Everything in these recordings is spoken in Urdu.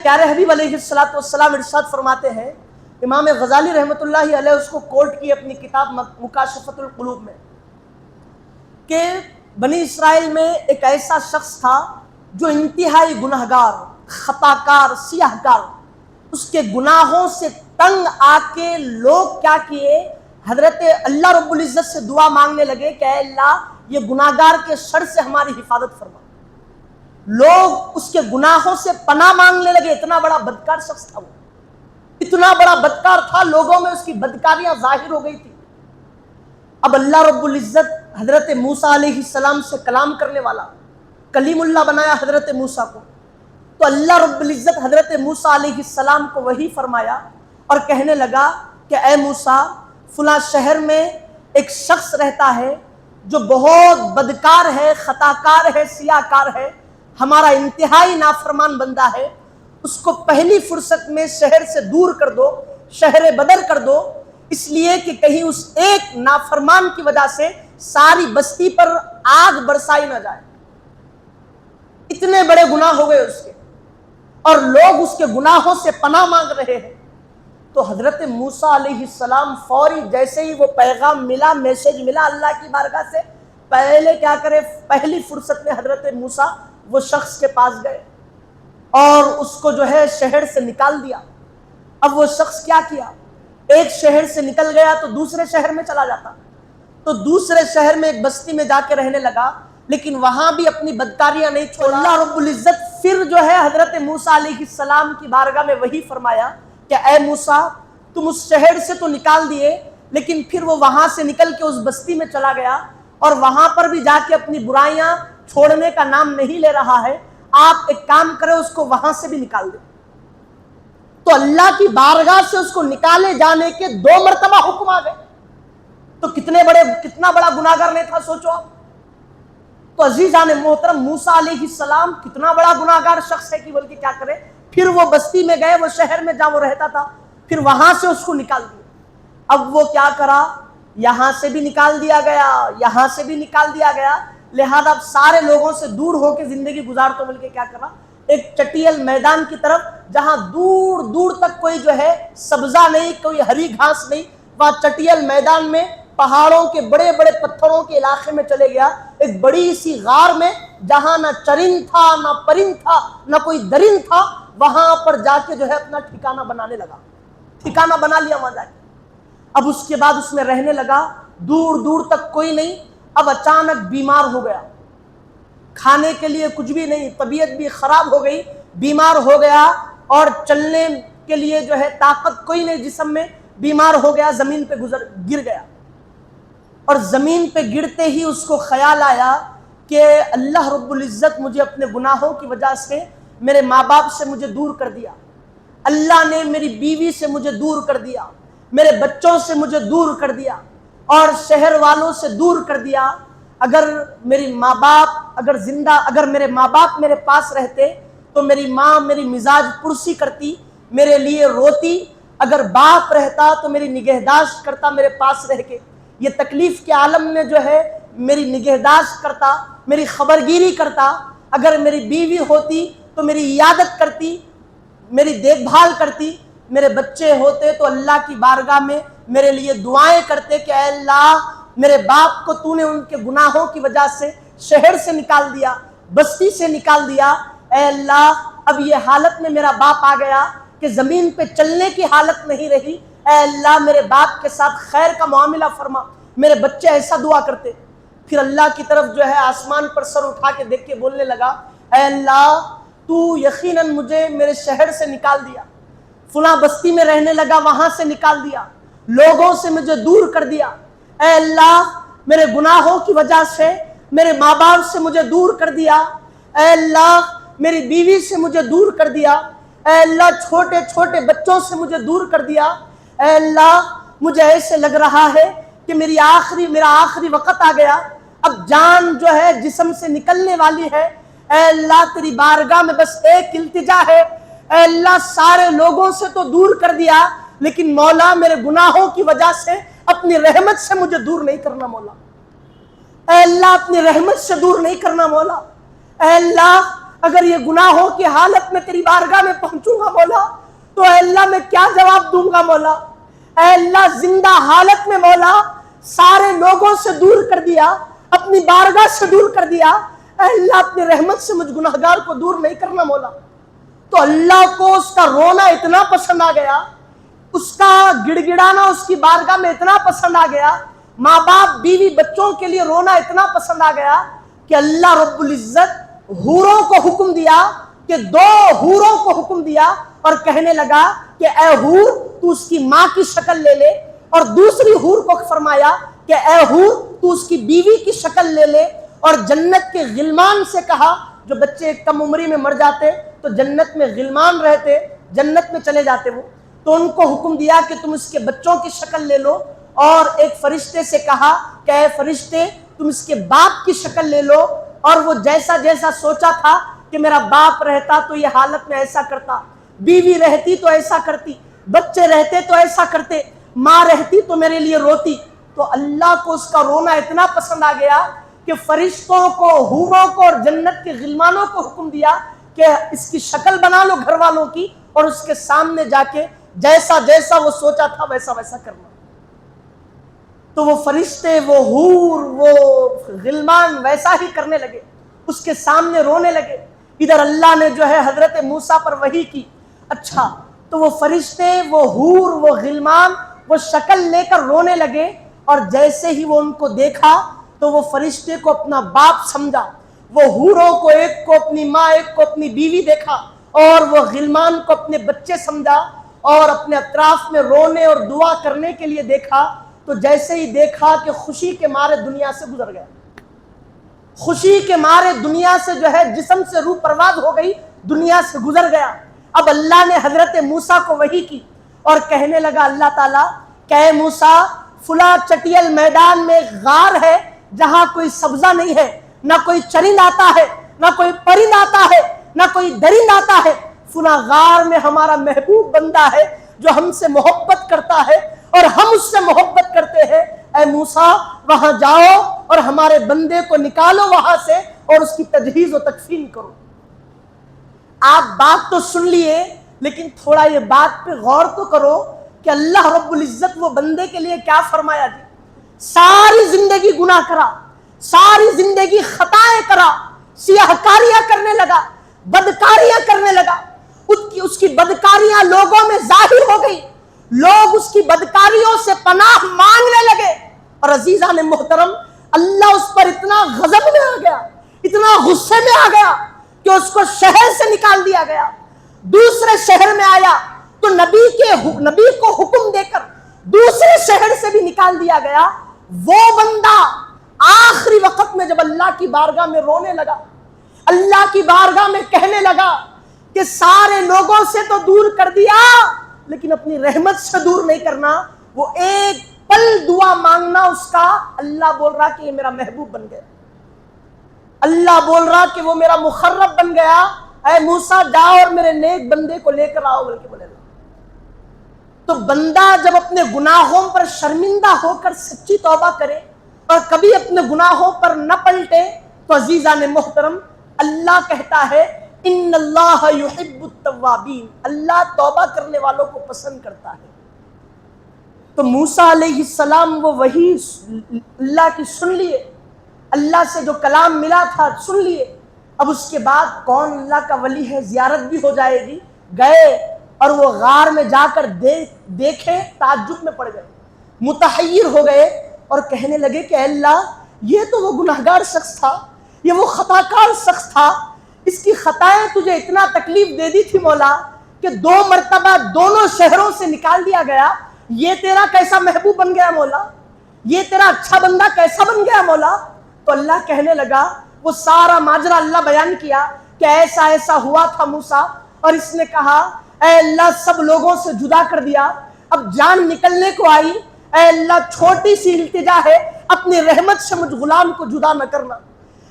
پیارے حبیب علیہ الصلوۃ والسلام ارشاد فرماتے ہیں، امام غزالی رحمۃ اللہ علیہ اس کو کوٹ کی اپنی کتاب مکاشفۃ القلوب میں، کہ بنی اسرائیل میں ایک ایسا شخص تھا جو انتہائی گناہگار، خطاکار، سیاہ کار، اس کے گناہوں سے تنگ آ کے لوگ کیا کیے، حضرت اللہ رب العزت سے دعا مانگنے لگے کہ اے اللہ یہ گناہگار کے شر سے ہماری حفاظت فرما۔ لوگ اس کے گناہوں سے پناہ مانگنے لگے، اتنا بڑا بدکار شخص تھا وہ، اتنا بڑا بدکار تھا، لوگوں میں اس کی بدکاریاں ظاہر ہو گئی تھی۔ اب اللہ رب العزت حضرت موسیٰ علیہ السلام سے کلام کرنے والا، کلیم اللہ بنایا حضرت موسیٰ کو، تو اللہ رب العزت حضرت موسیٰ علیہ السلام کو وحی فرمایا اور کہنے لگا کہ اے موسیٰ، فلاں شہر میں ایک شخص رہتا ہے جو بہت بدکار ہے، خطاکار ہے، سیاہکار ہے، ہمارا انتہائی نافرمان بندہ ہے، اس کو پہلی فرصت میں شہر سے دور کر دو، شہر بدر کر دو، اس لیے کہ کہیں اس ایک نافرمان کی وجہ سے ساری بستی پر آگ برسائی نہ جائے۔ اتنے بڑے گناہ ہو گئے اس کے، اور لوگ اس کے گناہوں سے پناہ مانگ رہے ہیں۔ تو حضرت موسیٰ علیہ السلام فوری جیسے ہی وہ پیغام ملا، میسج ملا اللہ کی بارگاہ سے، پہلے کیا کرے، پہلی فرصت میں حضرت موسیٰ وہ شخص کے پاس گئے اور اس کو جو ہے شہر سے نکال دیا۔ اب وہ شخص کیا کیا، ایک شہر سے نکل گیا تو دوسرے شہر میں چلا جاتا، تو دوسرے شہر میں ایک بستی میں جا کے رہنے لگا، لیکن وہاں بھی اپنی بدکاریاں نہیں چھوڑا۔ اللہ رب العزت پھر جو ہے حضرت موسیٰ علیہ السلام کی بارگاہ میں وہی فرمایا کہ اے موسیٰ، تم اس شہر سے تو نکال دیے، لیکن پھر وہ وہاں سے نکل کے اس بستی میں چلا گیا اور وہاں پر بھی جا کے اپنی برائیاں چھوڑنے کا نام نہیں لے رہا ہے، آپ ایک کام کرے اس کو وہاں سے بھی نکال دیں۔ تو اللہ کی بارگاہ سے اس کو نکالے جانے کے 2 مرتبہ حکم آ گئے، تو کتنا بڑا گناہگار نہیں تھا، سوچو آپ۔ تو عزیزان محترم، موسیٰ علیہ السلام کتنا بڑا گناہگار شخص ہے کہ بلکہ کیا کرے، پھر وہ بستی میں گئے، وہ شہر میں جہاں وہ رہتا تھا، پھر وہاں سے اس کو نکال دیا۔ اب وہ کیا کرا، یہاں سے بھی نکال دیا گیا، یہاں سے بھی نکال دیا گیا، لہذا اب سارے لوگوں سے دور ہو کے زندگی گزار تو بلکہ کیا کرا، ایک چٹیل میدان کی طرف جہاں دور دور تک کوئی جو ہے سبزہ نہیں، کوئی ہری گھاس نہیں، وہاں چٹیل میدان میں پہاڑوں کے بڑے بڑے پتھروں کے علاقے میں چلے گیا، ایک بڑی سی غار میں جہاں نہ چرند تھا، نہ پرند تھا، نہ کوئی درند تھا، وہاں پر جا کے جو ہے اپنا ٹھکانہ بنانے لگا، ٹھکانہ بنا لیا وہاں جا کے۔ اب اس کے بعد اس میں رہنے لگا، دور دور تک کوئی نہیں، اب اچانک بیمار ہو گیا، کھانے کے لیے کچھ بھی نہیں، طبیعت بھی خراب ہو گئی، بیمار ہو گیا، اور چلنے کے لیے جو ہے طاقت کوئی نہیں جسم میں، بیمار ہو گیا، زمین پہ گر گیا، اور زمین پہ گرتے ہی اس کو خیال آیا کہ اللہ رب العزت مجھے اپنے گناہوں کی وجہ سے میرے ماں باپ سے مجھے دور کر دیا، اللہ نے میری بیوی سے مجھے دور کر دیا، میرے بچوں سے مجھے دور کر دیا، اور شہر والوں سے دور کر دیا۔ اگر میری ماں باپ اگر میرے ماں باپ میرے پاس رہتے تو میری ماں میری مزاج پرسی کرتی، میرے لیے روتی، اگر باپ رہتا تو میری نگہداشت کرتا میرے پاس رہ کے، یہ تکلیف کے عالم میں جو ہے میری نگہداشت کرتا، میری خبرگیری کرتا، اگر میری بیوی ہوتی تو میری عیادت کرتی، میری دیکھ بھال کرتی، میرے بچے ہوتے تو اللہ کی بارگاہ میں میرے لیے دعائیں کرتے کہ اے اللہ میرے باپ کو تو نے ان کے گناہوں کی وجہ سے شہر سے نکال دیا، بستی سے نکال دیا، اے اللہ اب یہ حالت میں میرا باپ آ گیا کہ زمین پہ چلنے کی حالت نہیں رہی، اے اللہ میرے باپ کے ساتھ خیر کا معاملہ فرما۔ میرے بچے ایسا دعا کرتے، پھر اللہ کی طرف جو ہے آسمان پر سر اٹھا کے دیکھ کے بولنے لگا، اے اللہ تو یقیناً مجھے میرے شہر سے نکال دیا، فلاں بستی میں رہنے لگا وہاں سے نکال دیا، لوگوں سے مجھے دور کر دیا، اے اللہ میرے گناہوں کی وجہ سے میرے ماں باپ سے مجھے دور کر دیا، اے اللہ میری بیوی سے مجھے دور کر دیا، اے اللہ چھوٹے چھوٹے بچوں سے مجھے دور کر دیا، اے اللہ مجھے ایسے لگ رہا ہے کہ میرا آخری وقت آ گیا، اب جان جو ہے جسم سے نکلنے والی ہے، اے اللہ تیری بارگاہ میں بس ایک التجا ہے، اے اللہ سارے لوگوں سے تو دور کر دیا، لیکن مولا میرے گناہوں کی وجہ سے اپنی رحمت سے مجھے دور نہیں کرنا مولا، اے اللہ اپنی رحمت سے دور نہیں کرنا مولا، اے اللہ اگر یہ گناہوں کی حالت میں تیری بارگاہ میں پہنچوں گا مولا تو اے اللہ میں کیا جواب دوں گا مولا. اے اللہ زندہ حالت میں مولا سارے لوگوں سے دور کر دیا, اپنی بارگاہ سے دور کر دیا. اے اللہ اپنی رحمت سے مجھ گناہگار کو دور نہیں کرنا مولا. تو اللہ کو اس کا رونا اتنا پسند آ گیا, اس کا گڑ گڑانا اس کی بارگاہ میں اتنا پسند آ گیا, ماں باپ بیوی بچوں کے لیے رونا اتنا پسند آ گیا کہ اللہ رب العزت حوروں کو حکم دیا کہ 2 حوروں کو حکم دیا اور کہنے لگا کہ اے حور تو اس کی ماں کی شکل لے لے, اور دوسری حور کو فرمایا کہ اے حور تو اس کی بیوی کی شکل لے لے. اور جنت کے غلمان سے کہا, جو بچے کم عمری میں مر جاتے تو جنت میں غلمان رہتے, جنت میں چلے جاتے وہ, تو ان کو حکم دیا کہ تم اس کے بچوں کی شکل لے لو. اور ایک فرشتے سے کہا کہ اے فرشتے تم اس کے باپ کی شکل لے لو, اور وہ جیسا جیسا سوچا تھا کہ میرا باپ رہتا تو یہ حالت میں ایسا کرتا, بیوی رہتی تو ایسا کرتی, بچے رہتے تو ایسا کرتے, ماں رہتی تو میرے لیے روتی. تو اللہ کو اس کا رونا اتنا پسند آ گیا کہ فرشتوں کو, حوروں کو اور جنت کے غلمانوں کو حکم دیا کہ اس کی شکل بنا لو گھر والوں کی, اور اس کے سامنے جا کے جیسا جیسا وہ سوچا تھا ویسا ویسا کرنا. تو وہ فرشتے, وہ حور, وہ غلمان ویسا ہی کرنے لگے, اس کے سامنے رونے لگے. ادھر اللہ نے جو ہے حضرت موسیٰ پر وحی کی. اچھا تو وہ فرشتے, وہ حور, وہ غلمان وہ شکل لے کر رونے لگے, اور جیسے ہی وہ ان کو دیکھا تو وہ فرشتے کو اپنا باپ سمجھا, وہ حوروں کو ایک کو اپنی ماں ایک کو اپنی بیوی دیکھا, اور وہ غلمان کو اپنے بچے سمجھا, اور اپنے اطراف میں رونے اور دعا کرنے کے لیے دیکھا. تو جیسے ہی دیکھا کہ خوشی کے مارے دنیا سے گزر گیا, خوشی کے مارے دنیا سے جو ہے جسم سے روح پرواز ہو گئی, دنیا سے گزر گیا. اب اللہ نے حضرت موسیٰ کو وحی کی اور کہنے لگا اللہ تعالیٰ کہ اے موسیٰ فلاں چٹیل میدان میں غار ہے جہاں کوئی سبزہ نہیں ہے, نہ کوئی چرند آتا ہے, نہ کوئی پرند آتا ہے, نہ کوئی درند آتا ہے. فلاں غار میں ہمارا محبوب بندہ ہے جو ہم سے محبت کرتا ہے اور ہم اس سے محبت کرتے ہیں. اے موسیٰ وہاں جاؤ اور ہمارے بندے کو نکالو وہاں سے اور اس کی تجہیز و تکفین کرو. آپ بات تو سن لیے, لیکن تھوڑا یہ بات پہ غور تو کرو کہ اللہ رب العزت وہ بندے کے لیے کیا فرمایا جی. ساری زندگی گناہ کرا, ساری زندگی خطائیں کرا, سیاہ کاریاں کرنے لگا, بدکاریاں کرنے لگا. اس کی بدکاریاں لوگوں میں ظاہر ہو گئی, لوگ اس کی بدکاریوں سے پناہ مانگنے لگے. اور عزیزان محترم اللہ اس پر اتنا غضب میں آ گیا, اتنا غصے میں آ گیا کہ اس کو شہر سے نکال دیا گیا. دوسرے شہر میں آیا تو نبی کو حکم دے کر دوسرے شہر سے بھی نکال دیا گیا. وہ بندہ آخری وقت میں جب اللہ کی بارگاہ میں رونے لگا, اللہ کی بارگاہ میں کہنے لگا کہ سارے لوگوں سے تو دور کر دیا لیکن اپنی رحمت سے دور نہیں کرنا. وہ ایک پل دعا مانگنا اس کا, اللہ بول رہا کہ یہ میرا محبوب بن گیا, اللہ بول رہا کہ وہ میرا مخرب بن گیا. اے موسیٰ جاؤ اور میرے نیک بندے کو لے کر آؤ, بلکہ بولے. تو بندہ جب اپنے گناہوں پر شرمندہ ہو کر سچی توبہ کرے اور کبھی اپنے گناہوں پر نہ پلٹے تو عزیزان محترم اللہ کہتا ہے ان اللہ یحب التوابین, اللہ توبہ کرنے والوں کو پسند کرتا ہے. تو موسیٰ علیہ السلام وہ وحی اللہ کی سن لیے, اللہ سے جو کلام ملا تھا سن لیے. اب اس کے بعد کون اللہ کا ولی ہے, زیارت بھی ہو جائے گی. گئے اور وہ غار میں جا کر دیکھے, تعجب میں پڑ گئے, متحیر ہو گئے اور کہنے لگے کہ اے اللہ یہ تو وہ گناہگار شخص تھا, یہ وہ خطاکار شخص تھا, اس کی خطائیں تجھے اتنا تکلیف دے دی تھی مولا کہ 2 مرتبہ دونوں شہروں سے نکال دیا گیا. یہ تیرا کیسا محبوب بن گیا مولا, یہ تیرا اچھا بندہ کیسا بن گیا مولا. تو اللہ کہنے لگا, وہ سارا ماجرا اللہ بیان کیا کہ ایسا ایسا ہوا تھا موسیٰ, اور اس نے کہا اے اللہ سب لوگوں سے جدا کر دیا, اب جان نکلنے کو آئی, اے اللہ چھوٹی سی التجا ہے, اپنی رحمت سے مجھ غلام کو جدا نہ کرنا.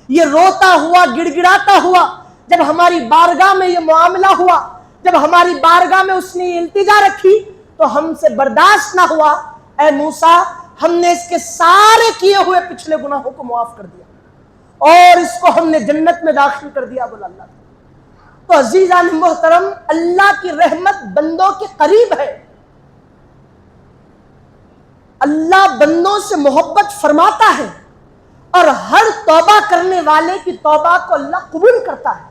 یہ روتا ہوا گڑ گڑاتا ہوا جب ہماری بارگاہ میں یہ معاملہ ہوا, جب ہماری بارگاہ میں اس نے یہ التجا رکھی تو ہم سے برداشت نہ ہوا. اے موسیٰ ہم نے اس کے سارے کیے ہوئے پچھلے گناہوں کو معاف کر دیا اور اس کو ہم نے جنت میں داخل کر دیا. بولا اللہ. تو عزیزان محترم اللہ کی رحمت بندوں کے قریب ہے، اللہ بندوں سے محبت فرماتا ہے اور ہر توبہ کرنے والے کی توبہ کو اللہ قبول کرتا ہے۔